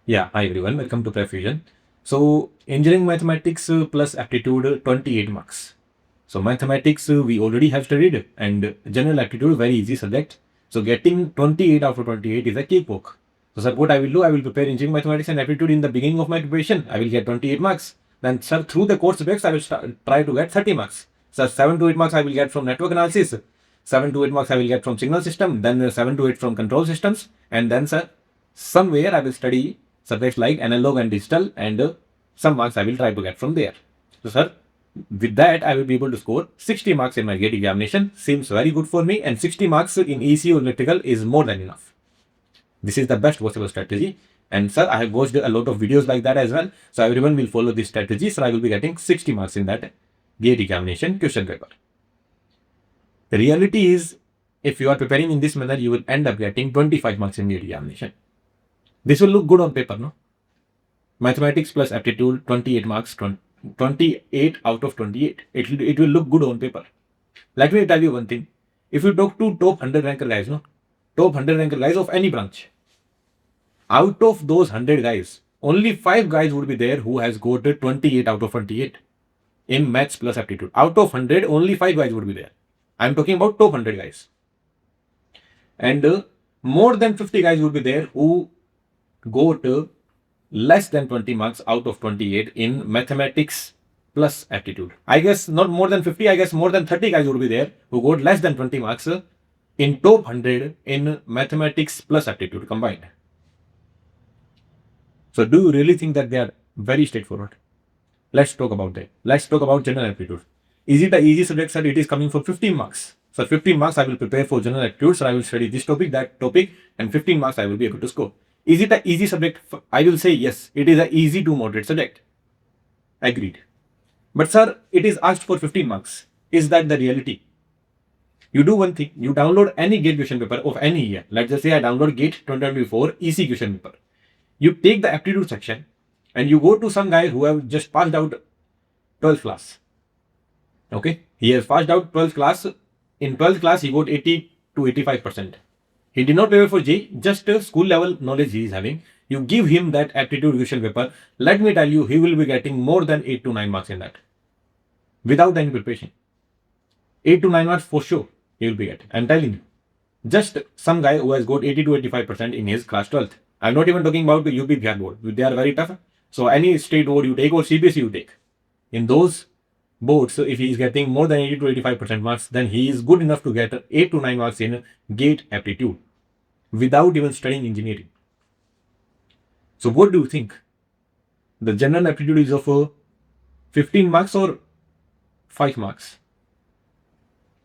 Yeah, hi everyone, welcome to Prefusion. So, engineering mathematics plus aptitude 28 marks. So, mathematics we already have studied, and general aptitude very easy subject. So, getting 28 out of 28 is a cakewalk. So, sir, what I will do, I will prepare engineering mathematics and aptitude in the beginning of my preparation. I will get 28 marks. Then, sir, through the course subjects, I will try to get 30 marks. So, 7 to 8 marks I will get from network analysis. 7 to 8 marks I will get from signal system. Then 7 to 8 from control systems. And then, sir, somewhere I will study subjects like analog and digital, and some marks I will try to get from there. So, sir, with that, I will be able to score 60 marks in my GATE examination. Seems very good for me, and 60 marks in ECU electrical is more than enough. This is the best possible strategy. And sir, I have watched a lot of videos like that as well. So everyone will follow this strategy. So I will be getting 60 marks in that GATE examination question paper. The reality is, if you are preparing in this manner, you will end up getting 25 marks in GATE examination. This will look good on paper, no? Mathematics plus aptitude, 28 marks, 28 out of 28. It will look good on paper. Let me tell you one thing. If you talk to top 100 ranker guys, no? Top 100 ranker guys of any branch, out of those 100 guys, only 5 guys would be there who has got 28 out of 28 in maths plus aptitude. Out of 100, only 5 guys would be there. I'm talking about top 100 guys. And more than 50 guys would be there who got less than 20 marks out of 28 in mathematics plus aptitude. I guess not more than 50, I guess more than 30 guys would be there who got less than 20 marks in top 100 in mathematics plus aptitude combined. So do you really think that they are very straightforward? Let's talk about that. Let's talk about general aptitude. Is it an easy subject, sir? It is coming for 15 marks. So 15 marks I will prepare for general aptitude. So I will study this topic, that topic, and 15 marks I will be able to score. Is it an easy subject? I will say yes. It is an easy to moderate subject. Agreed. But sir, it is asked for 15 marks. Is that the reality? You do one thing. You download any GATE question paper of any year. Let's just say I download GATE 2024 EC question paper. You take the aptitude section and you go to some guy who have just passed out 12th class. Okay, he has passed out 12th class. In 12th class, he got 80 to 85%. He did not prepare for J, just school level knowledge he is having. You give him that aptitude question paper. Let me tell you, he will be getting more than 8 to 9 marks in that without any preparation. 8 to 9 marks for sure he will be getting. I'm telling you. Just some guy who has got 80 to 85% in his class 12th. I'm not even talking about the UP Bihar board. They are very tough. So any state board you take or CBSE you take, in those boards, if he is getting more than 80 to 85% marks, then he is good enough to get 8 to 9 marks in GATE aptitude without even studying engineering. So what do you think? The general aptitude is of 15 marks or 5 marks?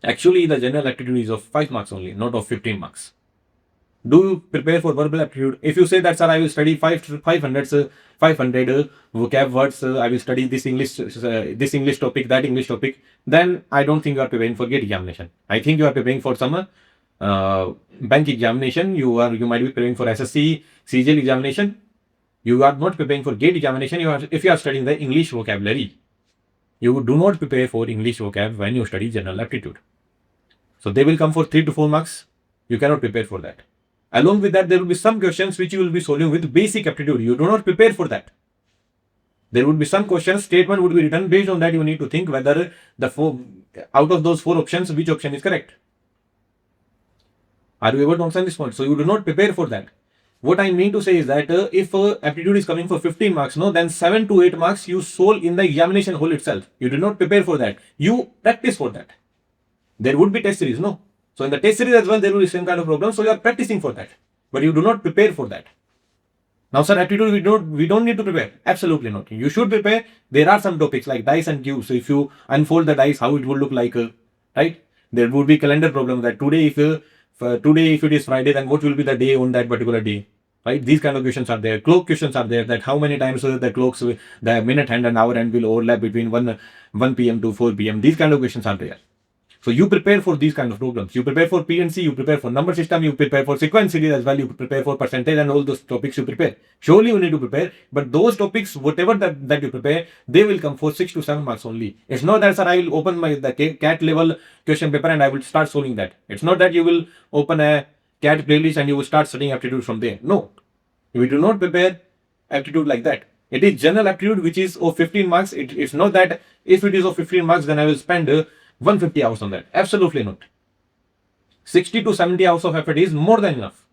Actually, the general aptitude is of 5 marks only, not of 15 marks. Do you prepare for verbal aptitude? If you say that, sir, I will study 500 vocab words, I will study this English topic, that English topic, then I don't think you are preparing for GATE examination. I think you are preparing for some bank examination. You might be preparing for SSC, CGL examination. You are not preparing for GATE examination. If you are studying the English vocabulary, you do not prepare for English vocab when you study general aptitude. So they will come for 3 to 4 marks. You cannot prepare for that. Along with that, there will be some questions which you will be solving with basic aptitude. You do not prepare for that. There would be some questions, statement would be written. Based on that, you need to think whether out of those 4 options, which option is correct. Are you able to understand this point? So you do not prepare for that. What I mean to say is that if aptitude is coming for 15 marks, no, then 7 to 8 marks you solve in the examination hall itself. You do not prepare for that. You practice for that. There would be test series, no? So in the test series as well, there will be same kind of problem. So you are practicing for that, but you do not prepare for that. Now, sir, aptitude we don't need to prepare. Absolutely not. You should prepare. There are some topics like dice and cubes. So if you unfold the dice, how it would look like, right? There would be calendar problem that today, if it is Friday, then what will be the day on that particular day? Right? These kind of questions are there. Clock questions are there. That how many times the clocks, the minute hand and hour hand will overlap between 1 p.m. to 4 p.m. These kind of questions are there. So you prepare for these kind of problems. You prepare for PNC, you prepare for number system, you prepare for sequence series as well, you prepare for percentage and all those topics you prepare. Surely you need to prepare, but those topics, whatever that you prepare, they will come for 6 to 7 marks only. It's not that, sir, I will open the CAT level question paper and I will start solving that. It's not that you will open a CAT playlist and you will start studying aptitude from there. No. If you do not prepare, aptitude like that. It is general aptitude which is of 15 marks. It's not that if it is of 15 marks, then I will spend 150 hours on that. Absolutely not. 60 to 70 hours of effort is more than enough.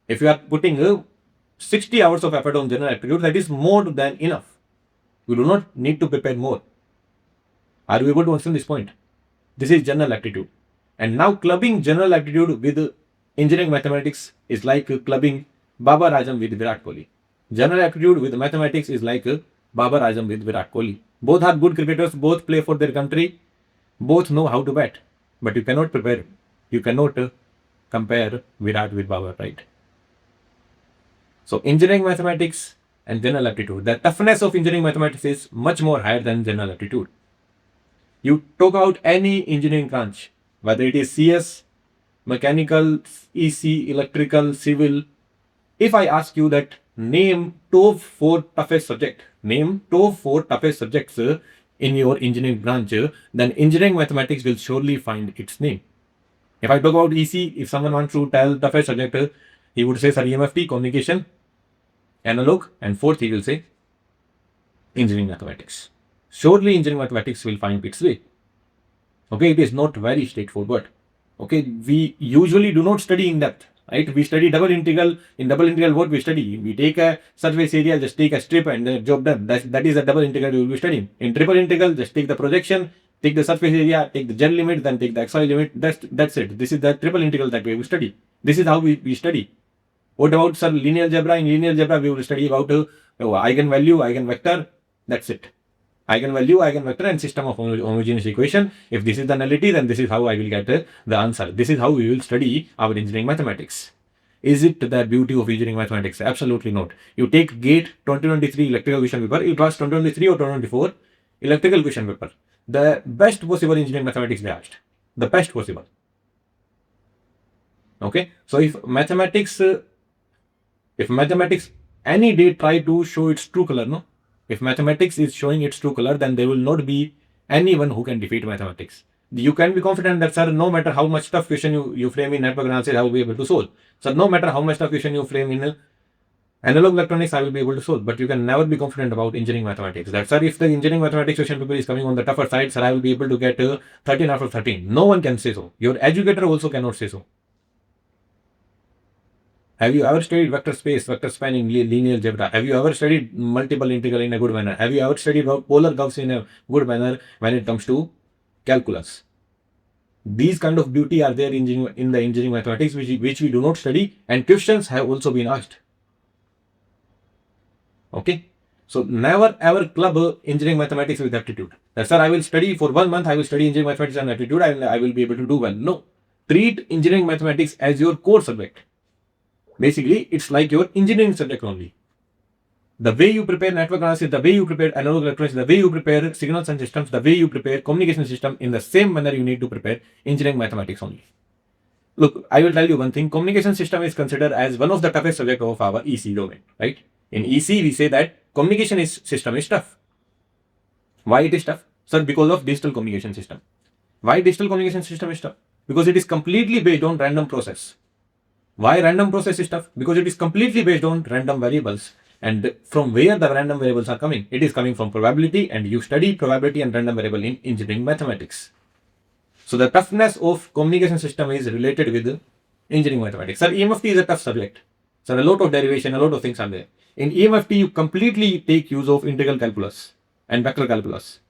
If you are putting 60 hours of effort on general aptitude, that is more than enough. You do not need to prepare more. Are you able to understand this point? This is general aptitude. And now clubbing general aptitude with engineering mathematics is like clubbing Babar Azam with Virat Kohli. General aptitude with mathematics is like Babar Azam with Virat Kohli. Both are good cricketers, both play for their country, both know how to bat. But you cannot prepare, you cannot compare Virat with Babar, right? So engineering mathematics and general aptitude. The toughness of engineering mathematics is much more higher than general aptitude. You talk out any engineering branch, whether it is CS, mechanical, EC, electrical, civil. If I ask you that name top 4 toughest subject, name top 4 toughest subjects in your engineering branch, then engineering mathematics will surely find its name. If I talk about EC, if someone wants to tell toughest subject, he would say, sir, EMFT, communication, analog, and fourth he will say engineering mathematics. Surely engineering mathematics will find its way. Okay, it is not very straightforward. Okay, we usually do not study in depth, right? We study double integral. In double integral, what we study? We take a surface area, just take a strip and the job done. That is a double integral we will be studying. In triple integral, just take the projection, take the surface area, take the gel limit, then take the xy limit. That's it. This is the triple integral that we will study. This is how we study. What about sir linear algebra? In linear algebra, we will study about eigenvalue, eigenvector. That's it. Eigenvalue, eigenvector, and system of homogeneous equation. If this is the nullity, then this is how I will get the answer. This is how we will study our engineering mathematics. Is it the beauty of engineering mathematics? Absolutely not. You take GATE 2023 electrical question paper. It was 2023 or 2024 electrical question paper. The best possible engineering mathematics they asked. The best possible. Okay. So if mathematics any day try to show its true color, no? If mathematics is showing its true color, then there will not be anyone who can defeat mathematics. You can be confident that, sir, no matter how much tough question you frame in network analysis, I will be able to solve. So no matter how much tough question you frame in analog electronics, I will be able to solve. But you can never be confident about engineering mathematics. That, sir, if the engineering mathematics question paper is coming on the tougher side, sir, I will be able to get 13 out of 13. No one can say so. Your educator also cannot say so. Have you ever studied vector space, vector spanning, linear algebra? Have you ever studied multiple integral in a good manner? Have you ever studied polar curves in a good manner when it comes to calculus? These kind of beauty are there in the engineering mathematics which we do not study, and questions have also been asked. Okay, so never ever club engineering mathematics with aptitude. That, sir, I will study for 1 month, I will study engineering mathematics and aptitude, and I will be able to do well. No, treat engineering mathematics as your core subject. Basically, it's like your engineering subject only. The way you prepare network analysis, the way you prepare analog electronics, the way you prepare signals and systems, the way you prepare communication system, in the same manner you need to prepare engineering mathematics only. Look, I will tell you one thing. Communication system is considered as one of the toughest subject of our EC domain, right? In EC, we say that communication system is tough. Why it is tough? Sir, because of digital communication system. Why digital communication system is tough? Because it is completely based on random process. Why random process is tough? Because it is completely based on random variables. And from where the random variables are coming? It is coming from probability, and you study probability and random variable in engineering mathematics. So the toughness of communication system is related with engineering mathematics. Sir, EMFT is a tough subject. Sir, a lot of derivation, a lot of things are there. In EMFT, you completely take use of integral calculus and vector calculus.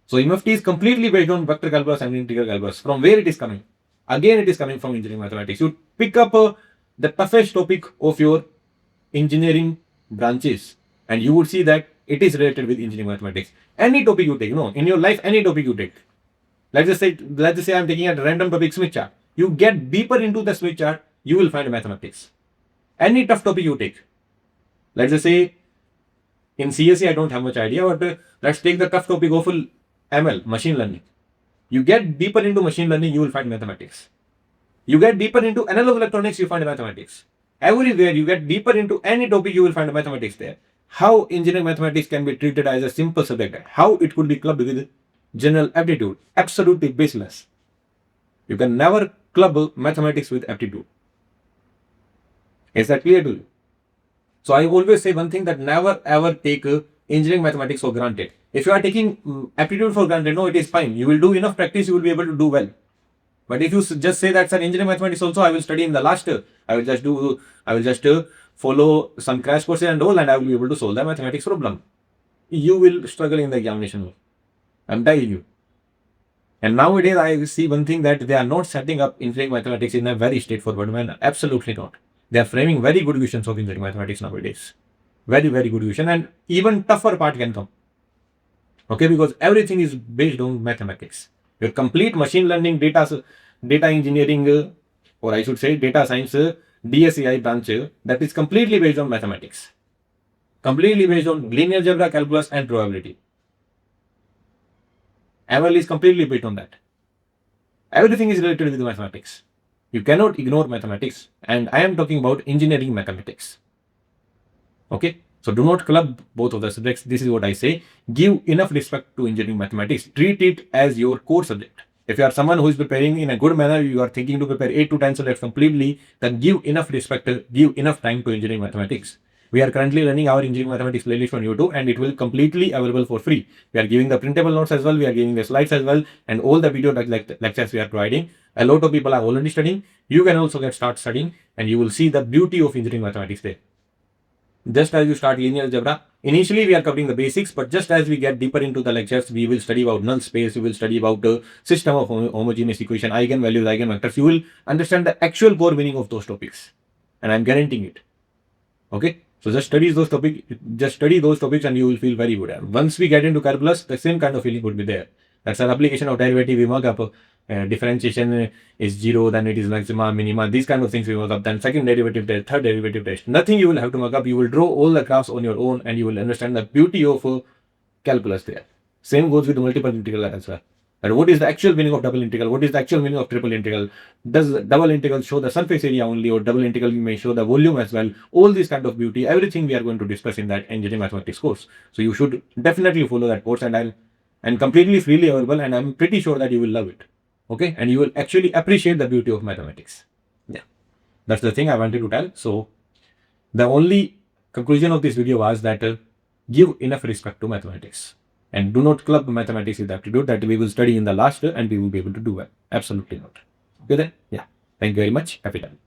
So EMFT is completely based on vector calculus and integral calculus. From where it is coming? Again, it is coming from engineering mathematics. You pick up the toughest topic of your engineering branches, and you would see that it is related with engineering mathematics. Any topic you take, in your life, any topic you take. Let's just say I'm taking a random topic, Smith chart. You get deeper into the Smith chart, you will find mathematics. Any tough topic you take. Let's just say in CSE, I don't have much idea, but let's take the tough topic of ML, machine learning. You get deeper into machine learning, you will find mathematics. You get deeper into analog electronics, you find mathematics. Everywhere you get deeper into any topic, you will find mathematics there. How engineering mathematics can be treated as a simple subject? How it could be clubbed with general aptitude? Absolutely baseless. You can never club mathematics with aptitude. Is that clear to you? So I always say one thing, that never ever take engineering mathematics for granted. If you are taking aptitude for granted, no, it is fine. You will do enough practice, you will be able to do well. But if you just say that, sir, engineering mathematics also I will study in the last, I will just follow some crash courses and all, and I will be able to solve the mathematics problem. You will struggle in the examination. I'm telling you. And nowadays, I see one thing, that they are not setting up engineering mathematics in a very straightforward manner. Absolutely not. They are framing very good questions of engineering mathematics nowadays. Very, very good question. And even tougher part can come. Okay, because everything is based on mathematics. Your complete machine learning, data engineering, or I should say data science, DSAI branch, that is completely based on mathematics. Completely based on linear algebra, calculus, and probability. ML is completely based on that. Everything is related with mathematics. You cannot ignore mathematics. And I am talking about engineering mathematics. Okay? So do not club both of the subjects. This is what I say. Give enough respect to engineering mathematics. Treat it as your core subject. If you are someone who is preparing in a good manner, you are thinking to prepare 8 to 10 subjects completely, then give enough respect, give enough time to engineering mathematics. We are currently running our engineering mathematics playlist on YouTube, and it will completely available for free. We are giving the printable notes as well, we are giving the slides as well, and all the video lectures we are providing. A lot of people are already studying. You can also start studying, and you will see the beauty of engineering mathematics there. Just as you start linear algebra, initially we are covering the basics, but just as we get deeper into the lectures, we will study about null space, we will study about the system of homogeneous equation, eigenvalues, eigenvectors. You will understand the actual core meaning of those topics, and I'm guaranteeing it. Okay, so just study those topics, and you will feel very good. And once we get into calculus, the same kind of feeling would be there. That's an application of derivative. We mug up differentiation is 0, then it is maxima, minima, these kind of things we mug up. Then second derivative test, third derivative test. Nothing you will have to mug up. You will draw all the graphs on your own, and you will understand the beauty of calculus there. Same goes with multiple integral as well. And what is the actual meaning of double integral? What is the actual meaning of triple integral? Does double integral show the surface area only, or double integral may show the volume as well? All this kind of beauty, everything we are going to discuss in that engineering mathematics course. So you should definitely follow that course, and completely freely available, and I'm pretty sure that you will love it. Okay, and you will actually appreciate the beauty of mathematics. Yeah, that's the thing I wanted to tell. So the only conclusion of this video was that give enough respect to mathematics, and do not club mathematics with aptitude, that we will study in the last and we will be able to do well. Absolutely not. Okay then? Yeah. Thank you very much. Happy time.